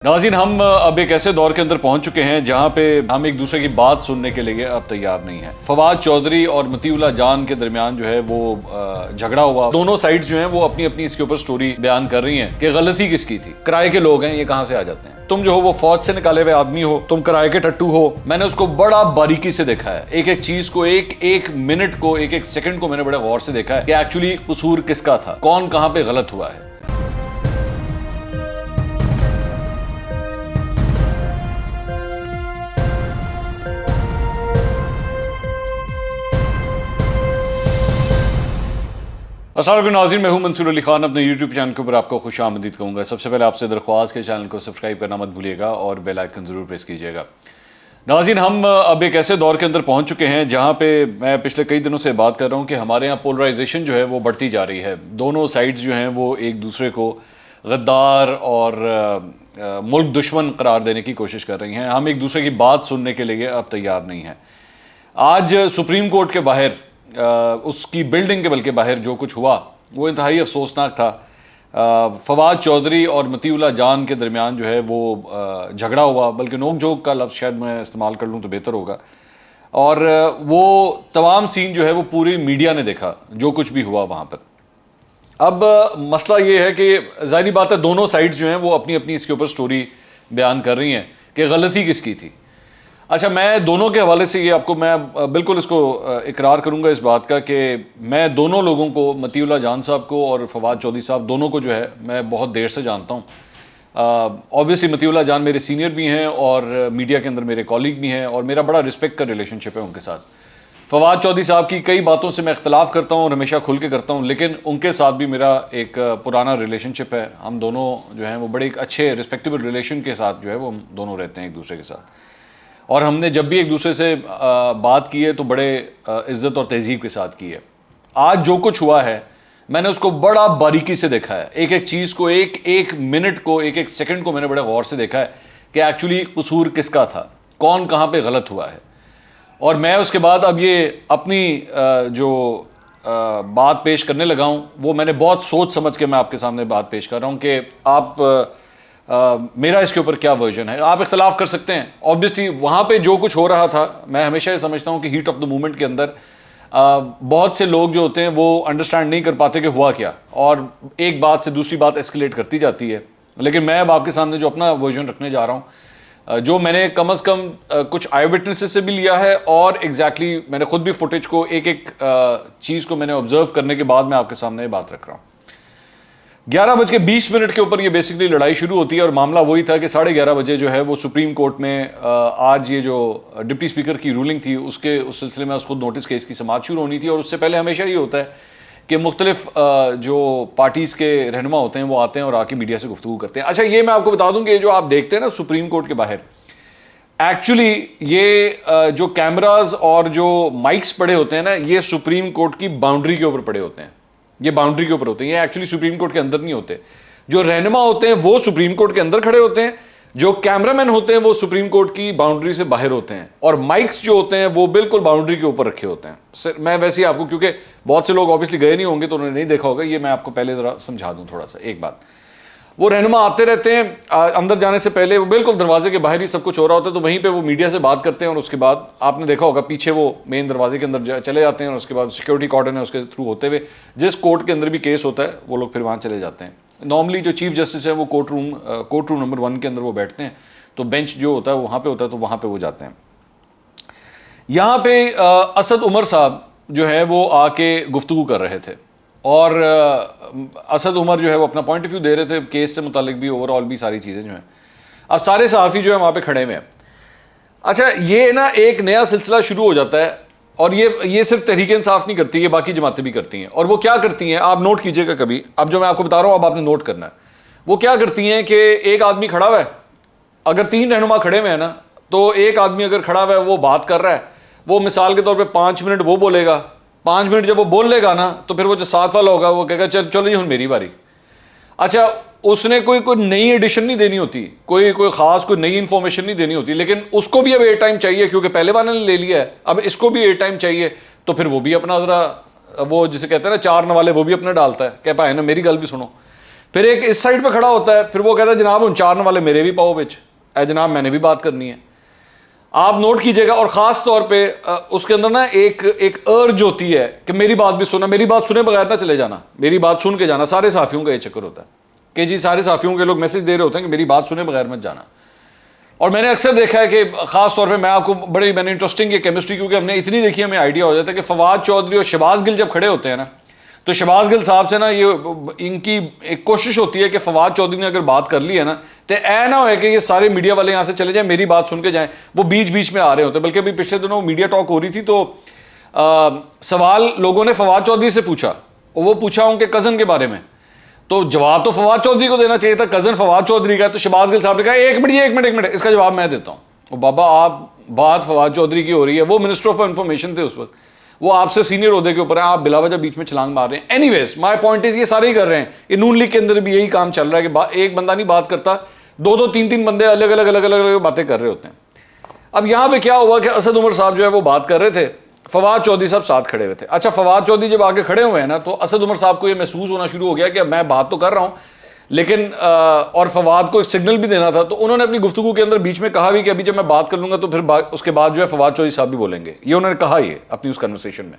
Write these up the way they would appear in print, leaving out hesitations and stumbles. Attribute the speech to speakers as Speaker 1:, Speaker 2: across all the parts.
Speaker 1: ناظرین، ہم اب ایک ایسے دور کے اندر پہنچ چکے ہیں جہاں پہ ہم ایک دوسرے کی بات سننے کے لیے اب تیار نہیں ہیں۔ فواد چودھری اور مطیع اللہ جان کے درمیان جو ہے وہ جھگڑا ہوا۔ دونوں سائیڈ جو ہیں وہ اپنی اپنی اس کے اوپر سٹوری بیان کر رہی ہیں کہ غلطی کس کی تھی۔ کرائے کے لوگ ہیں، یہ کہاں سے آ جاتے ہیں؟ تم جو ہو وہ فوج سے نکالے ہوئے آدمی ہو، تم کرائے کے ٹٹو ہو۔ میں نے اس کو بڑا باریکی سے دیکھا ہے، ایک ایک چیز کو، ایک منٹ کو، ایک سیکنڈ کو میں نے بڑے غور سے دیکھا ہے کہ ایکچولی قصور کس کا تھا، کون کہاں پہ غلط ہوا ہے۔ السلام علیکم ناظرین، میں ہوں منصور علی خان، اپنے یوٹیوب چینل کے اوپر آپ کو خوش آمدید کہوں گا۔ سب سے پہلے آپ سے درخواست کے چینل کو سبسکرائب کرنا مت بھولیے گا اور بیل آئیکن ضرور پریس کیجیے گا۔ ناظرین، ہم اب ایک ایسے دور کے اندر پہنچ چکے ہیں جہاں پہ میں پچھلے کئی دنوں سے بات کر رہا ہوں کہ ہمارے یہاں پولرائزیشن جو ہے وہ بڑھتی جا رہی ہے۔ دونوں سائیڈز جو ہیں وہ ایک دوسرے کو غدار اور ملک دشمن قرار دینے کی کوشش کر رہی ہیں۔ ہم ایک دوسرے کی بات سننے کے لیے اب تیار نہیں ہیں۔ آج سپریم کورٹ کے باہر، اس کی بلڈنگ کے بلکہ باہر جو کچھ ہوا وہ انتہائی افسوسناک تھا۔ فواد چودھری اور مطیع اللہ جان کے درمیان جو ہے وہ جھگڑا ہوا، بلکہ نوک جھوک کا لفظ شاید میں استعمال کر لوں تو بہتر ہوگا۔ اور وہ تمام سین جو ہے وہ پوری میڈیا نے دیکھا، جو کچھ بھی ہوا وہاں پر۔ اب مسئلہ یہ ہے کہ ظاہری بات ہے دونوں سائیڈ جو ہیں وہ اپنی اپنی اس کے اوپر سٹوری بیان کر رہی ہیں کہ غلطی کس کی تھی۔ اچھا، میں دونوں کے حوالے سے یہ آپ کو میں بالکل اس کو اقرار کروں گا اس بات کا کہ میں دونوں لوگوں کو، مطیع اللہ جان صاحب کو اور فواد چودھری صاحب، دونوں کو جو ہے میں بہت دیر سے جانتا ہوں۔ اوبویسلی مطیع اللہ جان میرے سینئر بھی ہیں اور میڈیا کے اندر میرے کالیگ بھی ہیں اور میرا بڑا رسپیکٹ کا ریلیشن شپ ہے ان کے ساتھ۔ فواد چودھری صاحب کی کئی باتوں سے میں اختلاف کرتا ہوں اور ہمیشہ کھل کے کرتا ہوں، لیکن ان کے ساتھ بھی میرا ایک پرانا ریلیشن شپ ہے۔ ہم دونوں جو ہیں وہ بڑے ایک اچھے رسپیکٹیبل ریلیشن کے ساتھ جو ہے وہ ہم دونوں رہتے ہیں ایک دوسرے کے ساتھ، اور ہم نے جب بھی ایک دوسرے سے بات کی ہے تو بڑے عزت اور تہذیب کے ساتھ کی ہے۔ آج جو کچھ ہوا ہے میں نے اس کو بڑا باریکی سے دیکھا ہے، ایک ایک چیز کو، ایک منٹ کو، ایک سیکنڈ کو میں نے بڑے غور سے دیکھا ہے کہ ایکچولی قصور کس کا تھا، کون کہاں پہ غلط ہوا ہے۔ اور میں اس کے بعد اب یہ اپنی جو بات پیش کرنے لگا ہوں وہ میں نے بہت سوچ سمجھ کے میں آپ کے سامنے بات پیش کر رہا ہوں کہ آپ میرا اس کے اوپر کیا ورژن ہے۔ آپ اختلاف کر سکتے ہیں، اوبویسلی وہاں پہ جو کچھ ہو رہا تھا، میں ہمیشہ یہ سمجھتا ہوں کہ ہیٹ آف دا مومنٹ کے اندر بہت سے لوگ جو ہوتے ہیں وہ انڈرسٹینڈ نہیں کر پاتے کہ ہوا کیا، اور ایک بات سے دوسری بات ایسکیلیٹ کرتی جاتی ہے۔ لیکن میں اب آپ کے سامنے جو اپنا ورژن رکھنے جا رہا ہوں، جو میں نے کم از کم کچھ آئی وٹنسز سے بھی لیا ہے، اور ایگزیکٹلی میں نے خود بھی فوٹیج کو ایک چیز کو میں نے آبزرو کرنے کے بعد میں آپ کے سامنے یہ بات رکھ رہا ہوں۔ 11:20 کے اوپر یہ بیسکلی لڑائی شروع ہوتی ہے، اور معاملہ وہی تھا کہ 11:30 بجے جو ہے وہ سپریم کورٹ میں آج یہ جو ڈپٹی اسپیکر کی رولنگ تھی اس سلسلے میں خود نوٹس کیس کی سماعت شروع ہونی تھی، اور اس سے پہلے ہمیشہ یہ ہوتا ہے کہ مختلف جو پارٹیز کے رہنما ہوتے ہیں وہ آتے ہیں اور آ کے میڈیا سے گفتگو کرتے ہیں۔ اچھا، یہ میں آپ کو بتا دوں کہ جو آپ دیکھتے ہیں نا سپریم کورٹ کے باہر، ایکچولی یہ جو کیمراز اور جو مائکس پڑے ہوتے ہیں نا، یہ سپریم کورٹ کی باؤنڈری کے اوپر پڑے ہوتے ہیں، یہ باؤنڈری کے اوپر ہوتے ہیں، یہ ایکچولی سپریم کورٹ کے اندر نہیں ہوتے۔ جو رہنما ہوتے ہیں وہ سپریم کورٹ کے اندر کھڑے ہوتے ہیں، جو کیمرہ مین ہوتے ہیں وہ سپریم کورٹ کی باؤنڈری سے باہر ہوتے ہیں، اور مائکس جو ہوتے ہیں وہ بالکل باؤنڈری کے اوپر رکھے ہوتے ہیں۔ میں ویسے ہی آپ کو، کیونکہ بہت سے لوگ آبویسلی گئے نہیں ہوں گے تو انہوں نے نہیں دیکھا ہوگا، یہ میں آپ کو پہلے ذرا سمجھا دوں تھوڑا سا ایک بات۔ وہ رہنما آتے رہتے ہیں، اندر جانے سے پہلے وہ بالکل دروازے کے باہر ہی سب کچھ ہو رہا ہوتا ہے، تو وہیں پہ وہ میڈیا سے بات کرتے ہیں، اور اس کے بعد آپ نے دیکھا ہوگا پیچھے وہ مین دروازے کے اندر چلے جاتے ہیں، اور اس کے بعد سیکورٹی کارڈن ہے اس کے تھرو ہوتے ہوئے جس کورٹ کے اندر بھی کیس ہوتا ہے وہ لوگ پھر وہاں چلے جاتے ہیں۔ نارملی جو چیف جسٹس ہے وہ کورٹ روم نمبر 1 کے اندر وہ بیٹھتے ہیں، تو بینچ جو ہوتا ہے وہاں پہ ہوتا ہے، تو وہاں پہ وہ جاتے ہیں۔ یہاں پہ اسد عمر صاحب جو ہے وہ آ کے گفتگو کر رہے تھے، اور اسد عمر جو ہے وہ اپنا پوائنٹ آف ویو دے رہے تھے کیس سے متعلق بھی، اوور آل بھی ساری چیزیں جو ہیں۔ اب سارے صحافی جو ہیں وہاں پہ کھڑے ہوئے ہیں۔ اچھا، یہ نا ایک نیا سلسلہ شروع ہو جاتا ہے، اور یہ صرف تحریک انصاف نہیں کرتی، یہ باقی جماعتیں بھی کرتی ہیں۔ اور وہ کیا کرتی ہیں آپ نوٹ کیجئے گا کبھی، اب جو میں آپ کو بتا رہا ہوں اب آپ نے نوٹ کرنا ہے۔ وہ کیا کرتی ہیں کہ ایک آدمی کھڑا ہوا ہے، اگر 3 رہنما کھڑے ہوئے ہیں نا، تو ایک آدمی اگر کھڑا ہوا ہے وہ بات کر رہا ہے، وہ مثال کے طور پہ 5 منٹ وہ بولے گا، 5 منٹ جب وہ بول لے گا نا تو پھر وہ جو ساتھ والا ہوگا وہ کہے گا چلو جی ہن میری باری۔ اچھا، اس نے کوئی نئی ایڈیشن نہیں دینی ہوتی، کوئی خاص کوئی نئی انفارمیشن نہیں دینی ہوتی، لیکن اس کو بھی اب ایئر ٹائم چاہیے کیونکہ پہلے والے نے لے لیا ہے، اب اس کو بھی ایئر ٹائم چاہیے، تو پھر وہ بھی اپنا ذرا وہ جسے کہتے ہیں نا 4 نوالے وہ بھی اپنا ڈالتا ہے کہ بھائی نا میری گل بھی سنو۔ پھر ایک اس سائڈ پہ کھڑا ہوتا ہے, پھر وہ کہتا ہے جناب انچارن والے میرے بھی پاؤ بچ, اے جناب میں نے بھی بات کرنی ہے. آپ نوٹ کیجئے گا, اور خاص طور پہ اس کے اندر نا ایک ارج ہوتی ہے کہ میری بات بھی سننا, میری بات سنے بغیر نہ چلے جانا, میری بات سن کے جانا. سارے صحافیوں کا یہ چکر ہوتا ہے کہ جی سارے صحافیوں کے لوگ میسج دے رہے ہوتے ہیں کہ میری بات سنے بغیر مت جانا. اور میں نے اکثر دیکھا ہے کہ خاص طور پہ میں آپ کو میں نے انٹرسٹنگ یہ کیمسٹری کیونکہ ہم نے اتنی دیکھی ہمیں آئیڈیا ہو جاتا ہے کہ فواد چودھری اور شہباز گل جب کھڑے ہوتے ہیں نا, تو شہباز گل صاحب سے نا یہ ان کی ایک کوشش ہوتی ہے کہ فواد چودھری نے اگر بات کر لی ہے نا تو اے نہ ہوئے کہ یہ سارے میڈیا والے یہاں سے چلے جائیں, میری بات سن کے جائیں. وہ بیچ بیچ میں آ رہے ہوتے ہیں, بلکہ ابھی پچھلے دنوں میڈیا ٹاک ہو رہی تھی تو سوال لوگوں نے فواد چودھری سے پوچھا, وہ پوچھا ان کے کزن کے بارے میں, تو جواب تو فواد چودھری کو دینا چاہیے تھا, کزن فواد چودھری کا. تو شہباز گل صاحب نے کہا ایک منٹ اس کا جواب میں دیتا ہوں. بابا آپ بات فواد چودھری کی ہو رہی ہے, وہ منسٹر آف انفارمیشن تھے اس وقت, وہ آپ سے سینئر عہدے کے اوپر ہیں, آپ بلا وجہ بیچ میں چھلانگ مار رہے ہیں. Any ways my point is یہ سارے ہی کر رہے ہیں, یہ نون لیگ کے اندر بھی یہی کام چل رہا ہے کہ ایک بندہ نہیں بات کرتا, دو تین بندے الگ الگ باتیں کر رہے ہوتے ہیں. اب یہاں پہ کیا ہوا کہ اسد عمر صاحب جو ہے وہ بات کر رہے تھے, فواد چودھری صاحب ساتھ کھڑے ہوئے تھے. اچھا فواد چودھری جب آگے کھڑے ہوئے ہیں نا تو اسد عمر صاحب کو یہ محسوس ہونا شروع ہو گیا کہ میں بات تو کر رہا ہوں لیکن اور فواد کو ایک سگنل بھی دینا تھا, تو انہوں نے اپنی گفتگو کے اندر بیچ میں کہا بھی کہ ابھی جب میں بات کر لوں گا تو پھر اس کے بعد جو ہے فواد چودھری صاحب بھی بولیں گے, یہ انہوں نے کہا یہ اپنی اس کنورسیشن میں.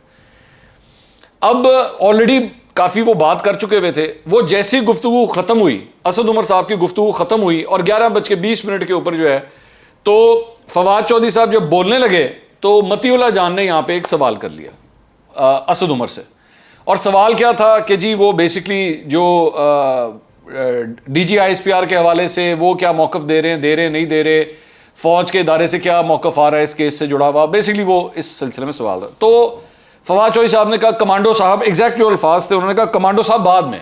Speaker 1: اب آلریڈی کافی وہ بات کر چکے ہوئے تھے, وہ جیسی گفتگو ختم ہوئی, اسد عمر صاحب کی گفتگو ختم ہوئی اور 11:20 کے اوپر جو ہے تو فواد چودھری صاحب جب بولنے لگے تو متی اللہ جان نے یہاں پہ ایک سوال کر لیا اسد عمر سے. اور سوال کیا تھا کہ جی وہ بیسکلی جو D G I S P R کے حوالے سے وہ کیا موقف دے رہے ہیں نہیں دے رہے, فوج کے ادارے سے کیا موقف آ رہا ہے اس کیس سے جڑا ہوا, بیسکلی وہ اس سلسلے میں سوال تھا. تو فواد چودھری صاحب نے کہا کمانڈو صاحب, ایگزیکٹ جو الفاظ تھے انہوں نے کہا کمانڈو صاحب بعد میں.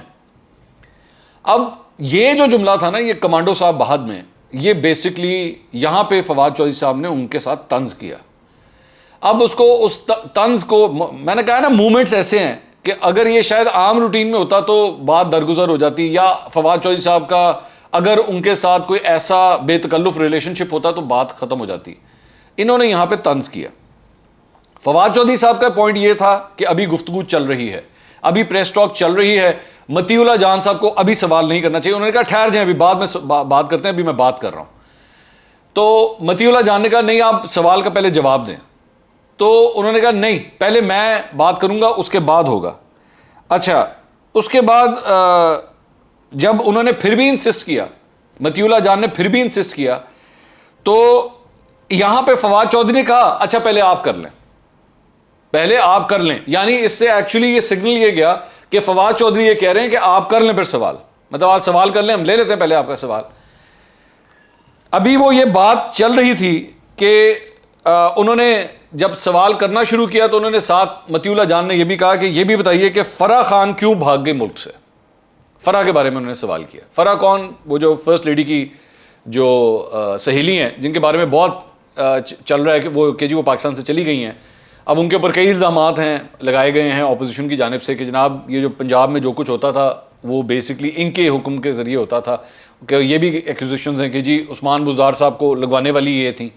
Speaker 1: اب یہ جو جملہ تھا نا, یہ کمانڈو صاحب بعد میں, یہ بیسکلی یہاں پہ فواد چودھری صاحب نے ان کے ساتھ طنز کیا. اب اس کو اس طنز کو میں نے کہا نا مومنٹس ایسے ہیں کہ اگر یہ شاید عام روٹین میں ہوتا تو بات درگزر ہو جاتی, یا فواد چودھری صاحب کا اگر ان کے ساتھ کوئی ایسا بے تکلف ریلیشن شپ ہوتا تو بات ختم ہو جاتی. انہوں نے یہاں پہ طنز کیا. فواد چودھری صاحب کا پوائنٹ یہ تھا کہ ابھی گفتگو چل رہی ہے, ابھی پریس ٹاک چل رہی ہے, متی اللہ جان صاحب کو ابھی سوال نہیں کرنا چاہیے. انہوں نے کہا ٹھہر جائیں ابھی بعد میں بات کرتے ہیں, ابھی میں بات کر رہا ہوں. تو متی اللہ جان نے کہا نہیں آپ سوال کا پہلے جواب دیں. تو انہوں نے کہا نہیں پہلے میں بات کروں گا اس کے بعد ہوگا. اچھا اس کے بعد جب انہوں نے پھر بھی انسسٹ کیا, متی اللہ جان نے پھر بھی انسسٹ کیا, تو یہاں پہ فواد چودھری نے کہا اچھا پہلے آپ کر لیں, یعنی اس سے ایکچولی یہ سگنل یہ گیا کہ فواد چودھری یہ کہہ رہے ہیں کہ آپ کر لیں پھر سوال, مطلب آپ سوال کر لیں, ہم لے لیتے ہیں پہلے آپ کا سوال. ابھی وہ یہ بات چل رہی تھی کہ انہوں نے جب سوال کرنا شروع کیا تو انہوں نے ساتھ متی اللہ جان نے یہ بھی کہا کہ یہ بھی بتائیے کہ فرح خان کیوں بھاگ گئی ملک سے. فرح کے بارے میں انہوں نے سوال کیا. فرح کون, وہ جو فرسٹ لیڈی کی جو سہیلی ہیں جن کے بارے میں بہت چل رہا ہے کہ وہ وہ پاکستان سے چلی گئی ہیں. اب ان کے اوپر کئی الزامات ہیں لگائے گئے ہیں اپوزیشن کی جانب سے کہ جناب یہ جو پنجاب میں جو کچھ ہوتا تھا وہ بیسکلی ان کے حکم کے ذریعے ہوتا تھا, کہ یہ بھی ایکوزیشنز ہیں کہ جی عثمان بزدار صاحب کو لگوانے والی یہ تھیں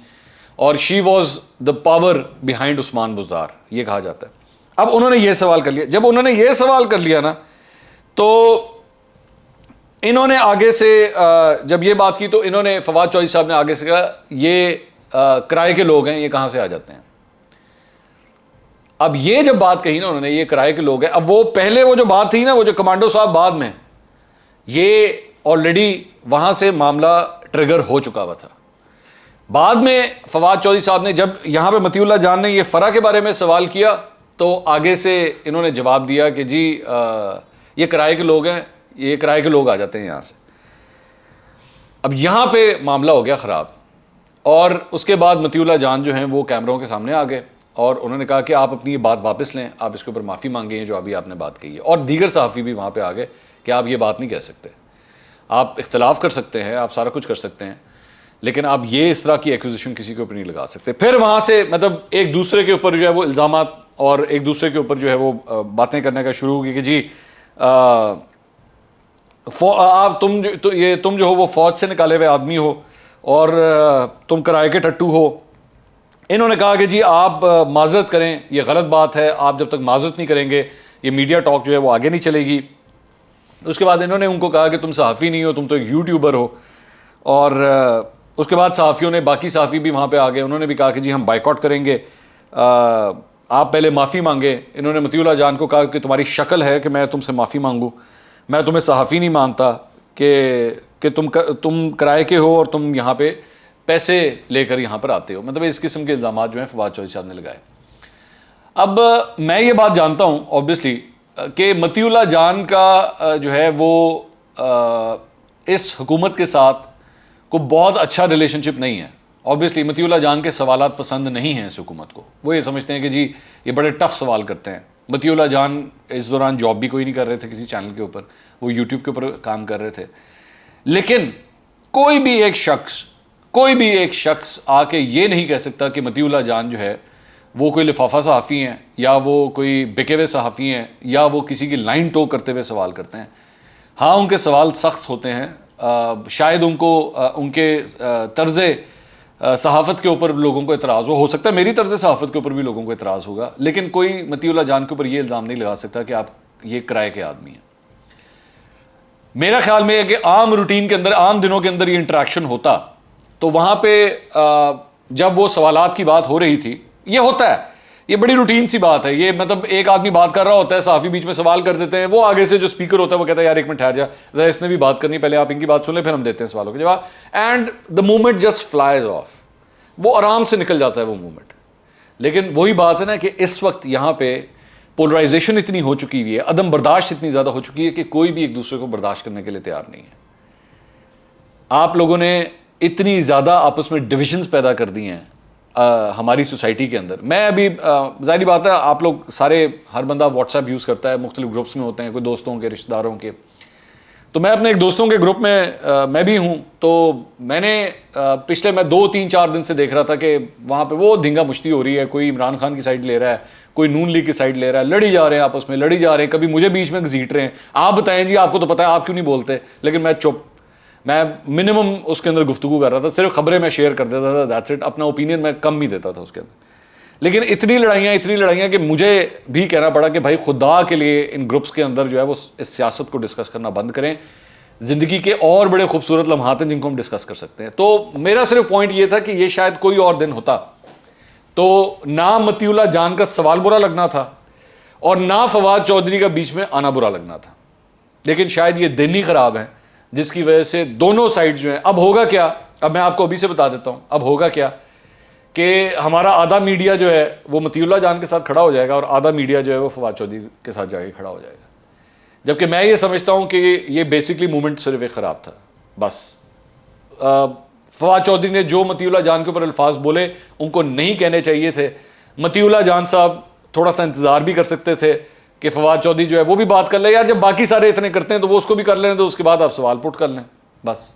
Speaker 1: اور she was the power behind Usman Buzdar, یہ کہا جاتا ہے. اب انہوں نے یہ سوال کر لیا. جب انہوں نے یہ سوال کر لیا نا تو انہوں نے آگے سے جب یہ بات کی تو انہوں نے فواد چودھری صاحب نے آگے سے کہا یہ کرائے کے لوگ ہیں, یہ کہاں سے آ جاتے ہیں. اب یہ جب بات کہی نا انہوں نے یہ کرائے کے لوگ ہیں, اب وہ پہلے وہ جو بات تھی نا وہ جو کمانڈو صاحب بعد میں, یہ آلریڈی وہاں سے معاملہ ٹریگر ہو چکا ہوا تھا. بعد میں فواد چودھری صاحب نے جب یہاں پہ متی اللہ جان نے یہ فرح کے بارے میں سوال کیا تو آگے سے انہوں نے جواب دیا کہ جی یہ کرائے کے لوگ ہیں, یہ کرائے کے لوگ آ جاتے ہیں یہاں سے. اب یہاں پہ معاملہ ہو گیا خراب, اور اس کے بعد متی اللہ جان جو ہیں وہ کیمروں کے سامنے آ گئے اور انہوں نے کہا کہ آپ اپنی یہ بات واپس لیں, آپ اس کے اوپر معافی مانگیں جو ابھی آپ نے بات کہی ہے. اور دیگر صحافی بھی وہاں پہ آ گئے کہ آپ یہ بات نہیں کہہ سکتے, آپ اختلاف کر سکتے ہیں, آپ سارا کچھ کر سکتے ہیں, لیکن آپ یہ اس طرح کی ایکوزیشن کسی کے اوپر نہیں لگا سکتے. پھر وہاں سے مطلب ایک دوسرے کے اوپر جو ہے وہ الزامات اور ایک دوسرے کے اوپر جو ہے وہ باتیں کرنے کا شروع ہوگی کہ جی آپ تم جو ہو وہ فوج سے نکالے ہوئے آدمی ہو اور تم کرائے کے ٹٹو ہو. انہوں نے کہا کہ جی آپ معذرت کریں, یہ غلط بات ہے, آپ جب تک معذرت نہیں کریں گے یہ میڈیا ٹاک جو ہے وہ آگے نہیں چلے گی. اس کے بعد انہوں نے ان کو کہا کہ تم صحافی نہیں ہو، تم تو ایک یوٹیوبر ہو، اور اس کے بعد صحافیوں نے، باقی صحافی بھی وہاں پہ آ گئے، انہوں نے بھی کہا کہ جی ہم بائیکاٹ کریں گے، آپ پہلے معافی مانگیں۔ انہوں نے مطیع اللہ جان کو کہا کہ تمہاری شکل ہے کہ میں تم سے معافی مانگوں، میں تمہیں صحافی نہیں مانتا کہ تم کرائے کے ہو اور تم یہاں پہ پیسے لے کر یہاں پر آتے ہو۔ مطلب اس قسم کے الزامات جو ہیں فواد چودھری صاحب نے لگائے۔ اب میں یہ بات جانتا ہوں اوبویسلی کہ مطیع اللہ جان کا جو ہے وہ اس حکومت کے ساتھ کو بہت اچھا ریلیشن شپ نہیں ہے۔ اوبویسلی مطیع اللہ جان کے سوالات پسند نہیں ہیں اس حکومت کو، وہ یہ سمجھتے ہیں کہ جی یہ بڑے ٹف سوال کرتے ہیں۔ مطیع اللہ جان اس دوران جاب بھی کوئی نہیں کر رہے تھے کسی چینل کے اوپر، وہ یوٹیوب کے اوپر کام کر رہے تھے، لیکن کوئی بھی ایک شخص آ کے یہ نہیں کہہ سکتا کہ مطیع اللہ جان جو ہے وہ کوئی لفافہ صحافی ہیں، یا وہ کوئی بکے ہوئے صحافی ہیں، یا وہ کسی کی لائن ٹو کرتے ہوئے سوال کرتے ہیں۔ ہاں ان کے سوال سخت ہوتے ہیں، شاید ان کو ان کے طرز صحافت کے اوپر لوگوں کو اعتراض ہو سکتا ہے میری طرز صحافت کے اوپر بھی لوگوں کو اعتراض ہوگا، لیکن کوئی مطیع اللہ جان کے اوپر یہ الزام نہیں لگا سکتا کہ آپ یہ کرائے کے آدمی ہیں۔ میرا خیال میں ہے کہ عام روٹین کے اندر، عام دنوں کے اندر یہ انٹریکشن ہوتا تو وہاں پہ جب وہ سوالات کی بات ہو رہی تھی، یہ ہوتا ہے، یہ بڑی روٹین سی بات ہے، یہ مطلب ایک آدمی بات کر رہا ہوتا ہے، صحافی بیچ میں سوال کر دیتے ہیں، وہ آگے سے جو اسپیکر ہوتا ہے وہ کہتا ہے یار ایک منٹ ٹھہر جا ذرا، اس نے بھی بات کرنی، پہلے آپ ان کی بات سن لیں پھر ہم دیتے ہیں سوالوں کے جواب، and the moment just flies of, وہ آرام سے نکل جاتا ہے وہ مومنٹ۔ لیکن وہی بات ہے نا کہ اس وقت یہاں پہ پولرائزیشن اتنی ہو چکی ہوئی ہے، عدم برداشت اتنی زیادہ ہو چکی ہے کہ کوئی بھی ایک دوسرے کو برداشت کرنے کے لیے تیار نہیں ہے۔ آپ لوگوں نے اتنی زیادہ آپس میں ڈویژنز پیدا کر دی ہیں ہماری سوسائٹی کے اندر۔ میں ابھی ظاہری بات ہے آپ لوگ سارے، ہر بندہ واٹس ایپ یوز کرتا ہے، مختلف گروپس میں ہوتے ہیں، کوئی دوستوں کے، رشتہ داروں کے، تو میں اپنے ایک دوستوں کے گروپ میں میں بھی ہوں، تو میں نے پچھلے 2-3-4 دن سے دیکھ رہا تھا کہ وہاں پہ وہ دھنگا مشتی ہو رہی ہے، کوئی عمران خان کی سائڈ لے رہا ہے، کوئی نون لیگ کی سائڈ لے رہا ہے، لڑی جا رہے ہیں آپس میں، لڑی جا رہے ہیں، کبھی مجھے بیچ میں گھسیٹ رہے ہیں، آپ بتائیں جی آپ کو تو پتہ ہے آپ کیوں نہیں بولتے، لیکن میں چپ، میں منیمم اس کے اندر گفتگو کر رہا تھا، صرف خبریں میں شیئر کر دیتا تھا، دیٹس اٹ، اپنا اوپینین میں کم ہی دیتا تھا اس کے اندر۔ لیکن اتنی لڑائیاں کہ مجھے بھی کہنا پڑا کہ بھائی خدا کے لیے ان گروپس کے اندر جو ہے وہ اس سیاست کو ڈسکس کرنا بند کریں، زندگی کے اور بڑے خوبصورت لمحات ہیں جن کو ہم ڈسکس کر سکتے ہیں۔ تو میرا صرف پوائنٹ یہ تھا کہ یہ شاید کوئی اور دن ہوتا تو نہ مطیع اللہ جان کا سوال برا لگنا تھا اور نہ فواد چودھری کا بیچ میں آنا برا لگنا تھا، لیکن شاید یہ دن ہی خراب ہیں جس کی وجہ سے دونوں سائڈ جو ہیں۔ اب ہوگا کیا، اب میں آپ کو ابھی سے بتا دیتا ہوں، اب ہوگا کیا کہ ہمارا آدھا میڈیا جو ہے وہ مطیع اللہ جان کے ساتھ کھڑا ہو جائے گا اور آدھا میڈیا جو ہے وہ فواد چودھری کے ساتھ جا کے کھڑا ہو جائے گا، جبکہ میں یہ سمجھتا ہوں کہ یہ بیسکلی مومنٹ صرف ایک خراب تھا بس۔ فواد چودھری نے جو مطیع اللہ جان کے اوپر الفاظ بولے ان کو نہیں کہنے چاہیے تھے۔ مطیع اللہ جان صاحب تھوڑا سا انتظار بھی کر سکتے تھے کہ فواد چودھری جو ہے وہ بھی بات کر لے، یار جب باقی سارے اتنے کرتے ہیں تو وہ اس کو بھی کر لیں، تو اس کے بعد آپ سوال پٹ کر لیں بس۔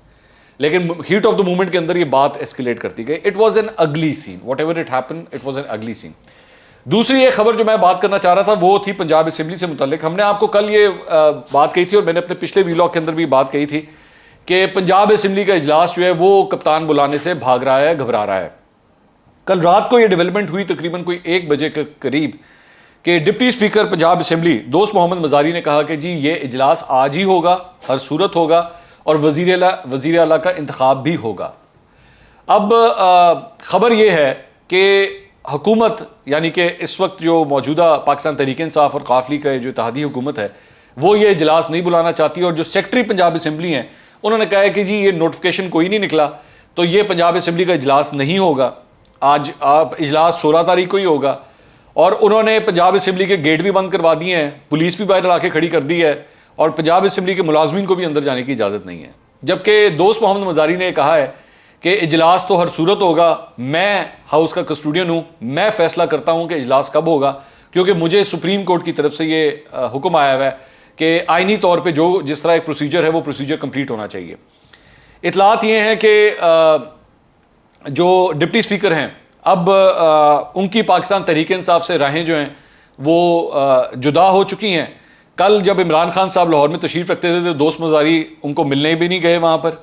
Speaker 1: لیکن ہیٹ آف دا مومنٹ کے اندر یہ بات ایسکیلیٹ کرتی گئی۔ It was an ugly scene, whatever it happen, it was an ugly scene. دوسری ایک خبر جو میں بات کرنا چاہ رہا تھا وہ تھی پنجاب اسمبلی سے متعلق۔ ہم نے آپ کو کل یہ بات کہی تھی اور میں نے اپنے پچھلے ویلاگ کے اندر بھی بات کہی تھی کہ پنجاب اسمبلی کا اجلاس جو ہے وہ کپتان بلانے سے بھاگ رہا ہے، گھبرا رہا ہے۔ کل رات کو یہ ڈیولپمنٹ ہوئی تقریباً کوئی 1 بجے کے قریب کہ ڈپٹی اسپیکر پنجاب اسمبلی دوست محمد مزاری نے کہا کہ جی یہ اجلاس آج ہی ہوگا، ہر صورت ہوگا، اور وزیر اعلیٰ کا انتخاب بھی ہوگا۔ اب خبر یہ ہے کہ حکومت، یعنی کہ اس وقت جو موجودہ پاکستان تحریک انصاف اور قافلی کا جو اتحادی حکومت ہے وہ یہ اجلاس نہیں بلانا چاہتی، اور جو سیکٹری پنجاب اسمبلی ہیں انہوں نے کہا ہے کہ جی یہ نوٹیفیکیشن کوئی نہیں نکلا تو یہ پنجاب اسمبلی کا اجلاس نہیں ہوگا، آج اجلاس 16 تاریخ کو ہی ہوگا۔ اور انہوں نے پنجاب اسمبلی کے گیٹ بھی بند کروا دیے ہیں، پولیس بھی باہر لا کے کھڑی کر دی ہے، اور پنجاب اسمبلی کے ملازمین کو بھی اندر جانے کی اجازت نہیں ہے۔ جبکہ دوست محمد مزاری نے کہا ہے کہ اجلاس تو ہر صورت ہوگا، میں ہاؤس کا کسٹوڈین ہوں، میں فیصلہ کرتا ہوں کہ اجلاس کب ہوگا، کیونکہ مجھے سپریم کورٹ کی طرف سے یہ حکم آیا ہوا ہے کہ آئینی طور پہ جس طرح ایک پروسیجر ہے وہ پروسیجر کمپلیٹ ہونا چاہیے۔ اطلاعات یہ ہیں کہ جو ڈپٹی اسپیکر ہیں اب ان کی پاکستان تحریک انصاف سے راہیں جو ہیں وہ جدا ہو چکی ہیں۔ کل جب عمران خان صاحب لاہور میں تشریف رکھتے تھے تو دوست مزاری ان کو ملنے بھی نہیں گئے وہاں پر،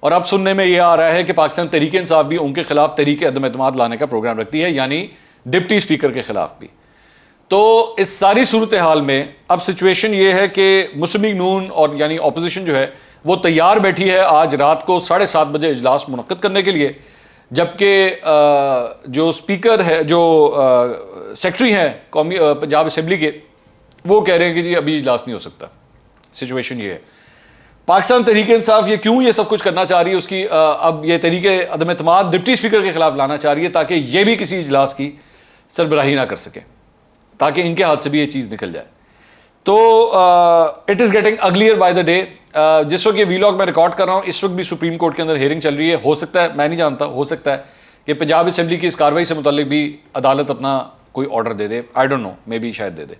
Speaker 1: اور اب سننے میں یہ آ رہا ہے کہ پاکستان تحریک انصاف بھی ان کے خلاف تحریک عدم اعتماد لانے کا پروگرام رکھتی ہے، یعنی ڈپٹی اسپیکر کے خلاف بھی۔ تو اس ساری صورتحال میں اب سچویشن یہ ہے کہ مسلم لیگ نون اور یعنی اپوزیشن جو ہے وہ تیار بیٹھی ہے آج رات کو 7:30 بجے اجلاس منعقد کرنے کے لیے، جبکہ جو اسپیکر ہے، جو سیکرٹری ہیں قومی پنجاب اسمبلی کے، وہ کہہ رہے ہیں کہ جی ابھی اجلاس نہیں ہو سکتا. سچویشن یہ ہے. پاکستان تحریک انصاف یہ کیوں یہ سب کچھ کرنا چاہ رہی ہے، اس کی اب یہ طریقہ عدم اعتماد ڈپٹی اسپیکر کے خلاف لانا چاہ رہی ہے تاکہ یہ بھی کسی اجلاس کی سربراہی نہ کر سکے، تاکہ ان کے ہاتھ سے بھی یہ چیز نکل جائے. تو it is getting uglier by the day. جس وقت یہ ویلاگ میں ریکارڈ کر رہا ہوں اس وقت بھی سپریم کورٹ کے اندر ہیئرنگ چل رہی ہے. ہو سکتا ہے، میں نہیں جانتا، ہو سکتا ہے کہ پنجاب اسمبلی کی اس کارروائی سے متعلق بھی عدالت اپنا کوئی آرڈر دے دے. I don't know, maybe شاید دے دے.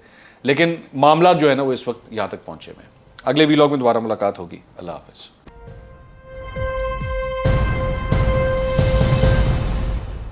Speaker 1: لیکن معاملات جو ہے نا وہ اس وقت یہاں تک پہنچے ہوئے ہیں. اگلے ویلاگ میں دوبارہ ملاقات ہوگی. اللہ حافظ.